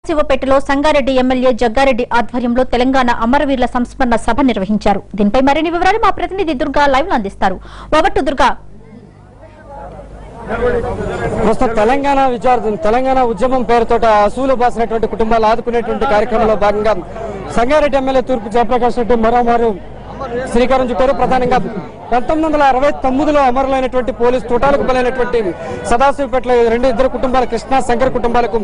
శివపేటలో Sangareddy MLA Jaggareddy ఆధ్వర్యంలో తెలంగాణ అమరవీరుల సంస్మరణ సభ నిర్వహించారు. దీనిపై మరిన్ని వివరాలు మా ప్రతినిధి దుర్గా లైవ్ లో అందిస్తారు. ఓవర్ దుర్గా. తెలంగాణ ఉద్యమం పేరుతో అసూలు బాసినటువంటి కుటుంబాలు ఆదుకునేటువంటి కార్యక్రమంలో భాగంగా సంగారెడ్డి ఎమ్మెల్యే తూర్పు జయప్రకాష్ రెడ్డి మరోమారు శ్రీకారం చుట్టారు. ప్రధానంగా 1969లో అమరులైనటువంటి పోలీసు తోటాలకు బలైనటువంటి సదాశివపేటలో ఇద్దరు కుటుంబాల కృష్ణ శంకర్ కుటుంబాలకు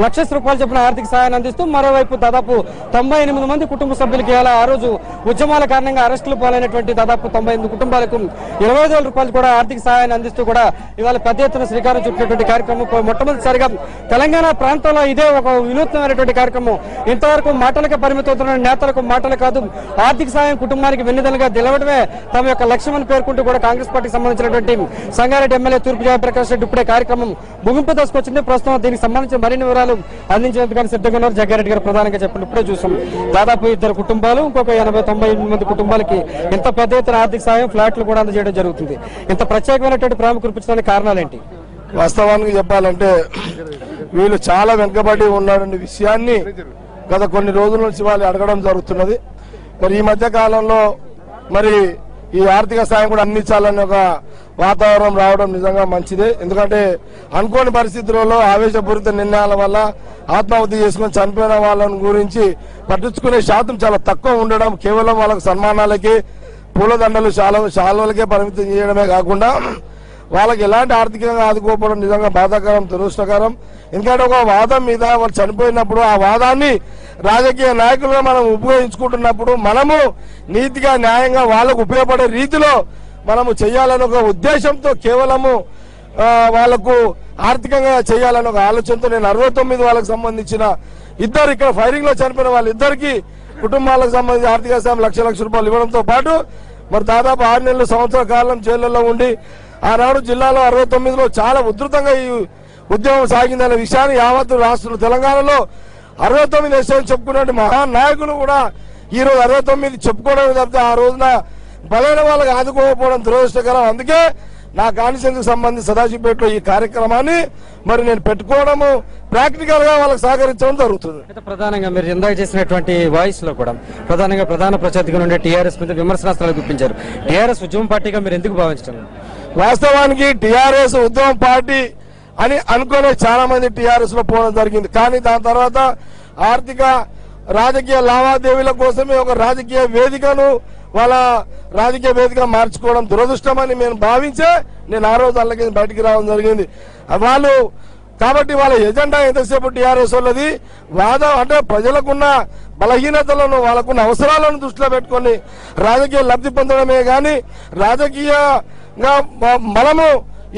₹1,00,000 చొప్పున ఆర్థిక సహాయాన్ని అందిస్తూ మరోవైపు దాదాపు 98 మంది కుటుంబ సభ్యులకి ఆ రోజు ఉద్యమాల కారణంగా అరెస్టులు పాలైనటువంటి దాదాపు 98 కుటుంబాలకు ₹20,000 కూడా ఆర్థిక సహాయాన్ని అందిస్తూ కూడా ఇవాళ పెద్ద ఎత్తున శ్రీకారం చుట్టినటువంటి కార్యక్రమం మొట్టమొదటిసారిగా తెలంగాణ ప్రాంతంలో ఇదే ఒక వినూత్నమైనటువంటి కార్యక్రమం. ఇంతవరకు మాటలకు పరిమితవుతున్న నేతలకు మాటలు కాదు, ఆర్థిక సహాయం కుటుంబానికి వెన్నుదలుగా నిలవడమే తమ యొక్క లక్ష్యం అని పేర్కొంటూ కూడా కాంగ్రెస్ పార్టీకి సంబంధించినటువంటి సంగారెడ్డి ఎమ్మెల్యే తూర్పు జయప్రకాష్ రెడ్డి ఇప్పుడే కార్యక్రమం ముగింపు దశకొచ్చింది. ప్రస్తుతం దీనికి సంబంధించిన మరిన్ని వివరాలు అందించేందుకు సిద్ధంగా ఉన్నారు జగ్గారెడ్డి గారు. ప్రధానంగా చెప్పండి, ఇప్పుడే చూసాం దాదాపు 2 కుటుంబాలు ఇంకొక 80-90 మంది కుటుంబాలకి ఇంత పెద్ద ఎత్తున ఆర్థిక సాయం ఫ్లాట్లు కూడా అందజేయడం జరుగుతుంది. ఇంత ప్రత్యేకమైనటువంటి ప్రాముఖ్యత కురిపించడానికి కారణాలు ఏంటి? వాస్తవానికి చెప్పాలంటే వీళ్ళు చాలా వెనుకబడి ఉన్నారనే విషయాన్ని గత కొన్ని రోజుల నుంచి వాళ్ళు అడగడం జరుగుతున్నది. మరి ఈ మధ్య కాలంలో మరి ఈ ఆర్థిక సాయం కూడా అందించాలని ఒక వాతావరణం రావడం నిజంగా మంచిదే. ఎందుకంటే అనుకోని పరిస్థితులలో ఆవేశపూరిత నిర్ణయాల వల్ల ఆత్మాహుతి చేసుకుని చనిపోయిన వాళ్ళని గురించి పట్టించుకునే శాతం చాలా తక్కువ ఉండడం, కేవలం వాళ్ళకు సన్మానాలకి పూలదండలు శాలువలకే పరిమితం చేయడమే కాకుండా వాళ్ళకి ఎలాంటి ఆర్థికంగా ఆదుకోకపోవడం నిజంగా బాధాకరం, దురదృష్టకరం. ఎందుకంటే ఒక వాదం మీద వాళ్ళు చనిపోయినప్పుడు ఆ వాదాన్ని రాజకీయ నాయకులుగా మనం ఉపయోగించుకుంటున్నప్పుడు మనము నీతిగా న్యాయంగా వాళ్ళకు ఉపయోగపడే రీతిలో మనము చేయాలని ఒక ఉద్దేశంతో కేవలము వాళ్లకు ఆర్థికంగా చేయాలని ఒక ఆలోచనతో నేను 69 వాళ్ళకు సంబంధించిన ఇద్దరు ఇక్కడ ఫైరింగ్ లో చనిపోయిన వాళ్ళిద్దరికి కుటుంబాలకు సంబంధించి ఆర్థిక సాయం ₹1,00,000 ఇవ్వడంతో పాటు మరి దాదాపు 6 నెలల సంవత్సర కాలం జైళ్లలో ఉండి ఆనాడు జిల్లాలో 69లో చాలా ఉధృతంగా ఈ ఉద్యమం సాగిందనే విషయాన్ని యావత్ రాష్ట్రంలో తెలంగాణలో 69 ఎస్ఐలు చెప్పుకునే మహానాయకులు కూడా ఈ రోజు 69 చెప్పుకోవడం తప్పితే ఆ రోజున బలైన వాళ్ళకి ఆదుకోకపోవడం దురదృష్టకరం. అందుకే నా కాన్స్టిట్యూన్సీకి సంబంధించి సదాశివపేటలో ఈ కార్యక్రమాన్ని మరి నేను పెట్టుకోవడము ప్రాక్టికల్ గా వాళ్ళకి సహకరించడం జరుగుతుంది. ప్రధానంగా మీరు ఇందాక చేసినటువంటి వాయిస్ లో కూడా ప్రధానంగా ప్రధాన ప్రత్యర్థిగా ఉండే టీఆర్ఎస్ మీద విమర్శనాస్త్రాలు గుప్పించారు. టీఆర్ఎస్ ఉద్యమ పార్టీగా మీరు ఎందుకు భావించారు? వాస్తవానికి టీఆర్ఎస్ ఉద్యమ పార్టీ అని అనుకునే చాలా మంది టీఆర్ఎస్ లో పోవడం జరిగింది. కానీ దాని తర్వాత ఆర్థిక రాజకీయ లావాదేవీల కోసమే ఒక రాజకీయ వేదికను వాళ్ళ రాజకీయ వేదిక మార్చుకోవడం దురదృష్టమని నేను భావించే నేను ఆ రోజు అల్లకి బయటికి రావడం జరిగింది. వాళ్ళు కాబట్టి వాళ్ళ ఎజెండా ఎంతసేపు టీఆర్ఎస్ వాళ్ళది వాదం అంటే ప్రజలకున్న బలహీనతలను వాళ్ళకున్న అవసరాలను దృష్టిలో పెట్టుకుని రాజకీయ లబ్ధి పొందడమే గాని రాజకీయంగా మనము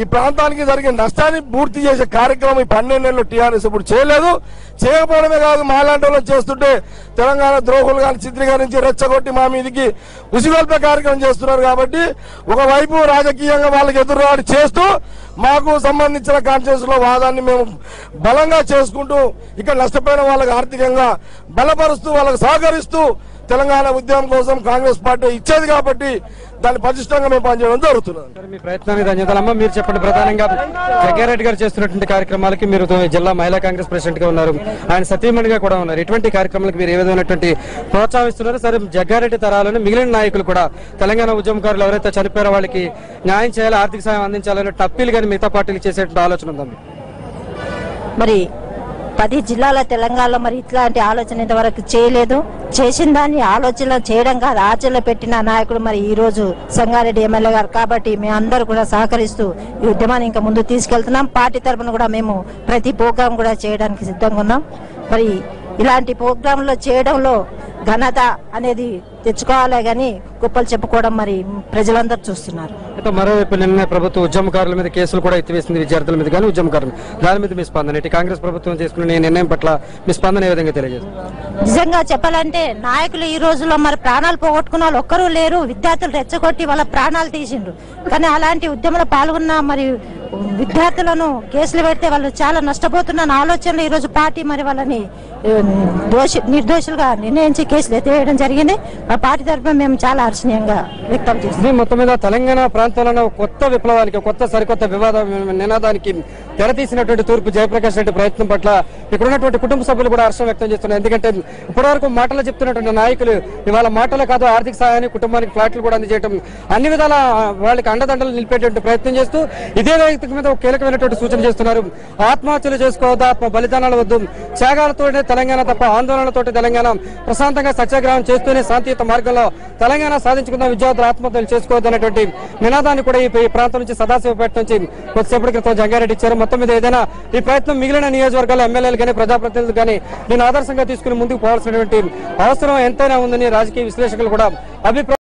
ఈ ప్రాంతానికి జరిగిన నష్టాన్ని పూర్తి చేసే కార్యక్రమం ఈ 12 నెలలు టీఆర్ఎస్ ఇప్పుడు చేయలేదు. చేయకపోవడమే కాదు, మాలాంటి వాళ్ళు చేస్తుంటే తెలంగాణ ద్రోహులు కానీ చిత్రీకరించి రెచ్చగొట్టి మా మీదికి ఉసిగొల్పే కార్యక్రమం చేస్తున్నారు. కాబట్టి ఒకవైపు రాజకీయంగా వాళ్ళకి ఎదురువాడి చేస్తూ మాకు సంబంధించిన కాన్ఫరెన్స్ లో వాదాన్ని మేము బలంగా చేసుకుంటూ ఇక్కడ నష్టపోయిన వాళ్ళకి ఆర్థికంగా బలపరుస్తూ వాళ్ళకి సహకరిస్తూ తెలంగాణ ఉద్యమం కోసం కాంగ్రెస్ పార్టీ ఇచ్చేది కాబట్టి దాన్ని పటిష్టంగా మేము పనిచేయడం జరుగుతున్నది. మీ ప్రయత్నానికి ధన్యవాదాలమ్మా. మీరు చెప్పండి, ప్రధానంగా జగ్గారెడ్డి గారు చేస్తున్నటువంటి కార్యక్రమాలకి మీరు జిల్లా మహిళా కాంగ్రెస్ ప్రెసిడెంట్ గా ఉన్నారు, ఆయన సతీమణిగా కూడా ఉన్నారు. ఇటువంటి కార్యక్రమాలకు మీరు ఏ విధమైనటువంటి ప్రోత్సహిస్తున్నారు? సరే, జగ్గారెడ్డి తరాలను మిగిలిన నాయకులు కూడా తెలంగాణ ఉద్యమకారులు ఎవరైతే చనిపోయారో వాళ్ళకి న్యాయం చేయాలి, ఆర్థిక సాయం అందించాలని అప్పీలు కానీ మిగతా పార్టీలు చేసేటువంటి ఆలోచన ఉందా? మరి 10 జిల్లాల తెలంగాణలో మరి ఇట్లాంటి ఆలోచన ఇంతవరకు చేయలేదు. చేసిన దాన్ని ఆలోచన చేయడం కాదు, ఆచరణలో పెట్టిన నాయకుడు మరి ఈ రోజు సంగారెడ్డి ఎమ్మెల్యే గారు. కాబట్టి మేము అందరూ కూడా సహకరిస్తూ ఈ ఉద్యమాన్ని ఇంకా ముందు తీసుకెళ్తున్నాం. పార్టీ తరఫున కూడా మేము ప్రతి ప్రోగ్రాం కూడా చేయడానికి సిద్ధంగా ఉన్నాం. మరి ఇలాంటి ప్రోగ్రాంలో చేయడంలో ఘనత అనేది తెచ్చుకోవాలి కానీ గొప్పలు చెప్పుకోవడం మరి ప్రజలందరూ చూస్తున్నారు. మరోవైపు నిన్న ప్రభుత్వ ఉద్యమకారుల మీద కేసులు కూడా ఎత్తివేసింది, విద్యార్థుల మీద కానీ ఉద్యమకారులు. దాని మీద మీ స్పందన ఏంటి? కాంగ్రెస్ ప్రభుత్వం చేసుకున్న నిర్ణయం పట్ల మీ స్పందన ఏ విధంగా తెలియజేస్తుంది? నిజంగా చెప్పాలంటే నాయకులు ఈ రోజుల్లో మరి ప్రాణాలు పోగొట్టుకున్న వాళ్ళు ఒక్కరూ లేరు. విద్యార్థులు రెచ్చగొట్టి వాళ్ళ ప్రాణాలు తీసిండ్రు. కానీ అలాంటి ఉద్యమంలో పాల్గొన్న మరి విద్యార్థులను కేసులు పెడితే వాళ్ళు చాలా నష్టపోతున్న ఆలోచనలు ఈ రోజు పార్టీ మరి వాళ్ళని నిర్దోషులుగా నిర్ణయించి కేసులు ఎత్తివేయడం జరిగింది. మా పార్టీ తరఫున మేము చాలా హర్షణీయంగా వ్యక్తం చేస్తున్నాం. మొత్తం మీద తెలంగాణ ప్రాంతంలో కొత్త విప్లవానికి, కొత్త సరికొత్త వివాద నినాదానికి తెరతీసినటువంటి తూర్పు జయప్రకాష్ రెడ్డి ప్రయత్నం పట్ల ఇక్కడ ఉన్నటువంటి కుటుంబ సభ్యులు కూడా హర్షం వ్యక్తం చేస్తున్నారు. ఎందుకంటే ఇప్పటివరకు మాటలు చెప్తున్నటువంటి నాయకులు ఇవాళ మాటలే కాదు, ఆర్థిక సహాయాన్ని కుటుంబానికి ఫ్లాట్లు కూడా అందజేయడం, అన్ని విధాల వాళ్ళకి అండదండలు నిలిపేటువంటి ప్రయత్నం చేస్తూ ఇదే వేదిక మీద ఒక కీలకమైనటువంటి సూచన చేస్తున్నారు. ఆత్మహత్యలు చేసుకోవద్దు, ఆత్మ బలిదానాలు వద్దు, త్యాగాలతోనే తెలంగాణ తప్ప ఆందోళనలతోటి తెలంగాణ ప్రశాంతంగా సత్యాగ్రహం చేస్తూనే శాంతియుత మార్గంలో తెలంగాణ సాధించుకుందాం, విద్యార్థులు ఆత్మహత్యలు చేసుకోవద్దు అనేటువంటి నినాదాన్ని కూడా ఈ ప్రాంతం నుంచి సదాశివపేట నుంచి కొద్దిసేపటి క్రితం జంగారెడ్డి ఇచ్చారు. మొత్తం మీద ఏదైనా ఈ ప్రయత్నం మిగిలిన నియోజకవర్గాల ఎమ్మెల్యేలు కానీ ప్రజాప్రతినిధులు కానీ దీన్ని ఆదర్శంగా తీసుకుని ముందుకు పోవాల్సినటువంటి అవసరం ఎంతైనా ఉందని రాజకీయ విశ్లేషకులు కూడా అభిప్రాయం